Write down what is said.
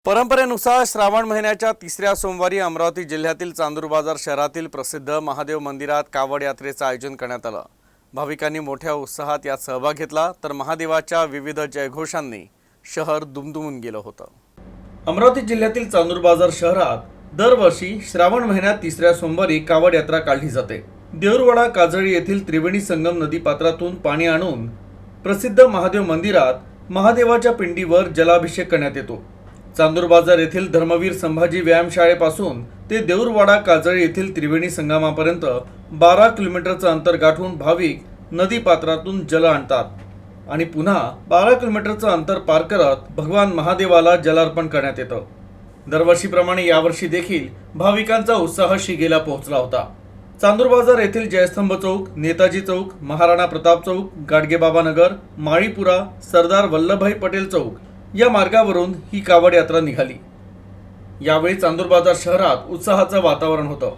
परंपरेनुसार श्रावण महिन्याच्या तिसऱ्या सोमवारी अमरावती जिल्ह्यातील चांदूर बाजार शहरातील प्रसिद्ध महादेव मंदिरात कावड यात्रेचं आयोजन करण्यात आलं। भाविकांनी मोठ्या उत्साहात यात सहभाग घेतला तर महादेवाच्या विविध जयघोषांनी शहर दुमदुमून गेलं होतं। अमरावती जिल्ह्यातील चांदूर बाजार शहरात दरवर्षी श्रावण महिन्यात तिसऱ्या सोमवारी कावड यात्रा काढली जाते। देऊरवाडा काजळी येथील त्रिवेणी संगम नदी पात्रातून पाणी आणून प्रसिद्ध महादेव मंदिरात महादेवाच्या पिंडीवर जलाभिषेक करण्यात येतो। चांदूर बाजार येथील धर्मवीर संभाजी व्यायामशाळेपासून ते देऊरवाडा काजळी येथील त्रिवेणी संगमापर्यंत 12 किलोमीटरचं अंतर गाठून भाविक नदी पात्रातून जल आणतात आणि पुन्हा 12 किलोमीटरचं अंतर पार करत भगवान महादेवाला जलार्पण करण्यात येतं। दरवर्षीप्रमाणे यावर्षी देखील भाविकांचा उत्साह शिगेला पोहोचला होता। चांदूर बाजार येथील जयस्तंभ चौक, नेताजी चौक, महाराणा प्रताप चौक, गाडगेबाबा नगर, माळीपुरा, सरदार वल्लभभाई पटेल चौक या मार्गावरून ही कावड यात्रा निघाली। यावेळी चांदूर बाजार शहरात उत्साहाचं वातावरण होतं।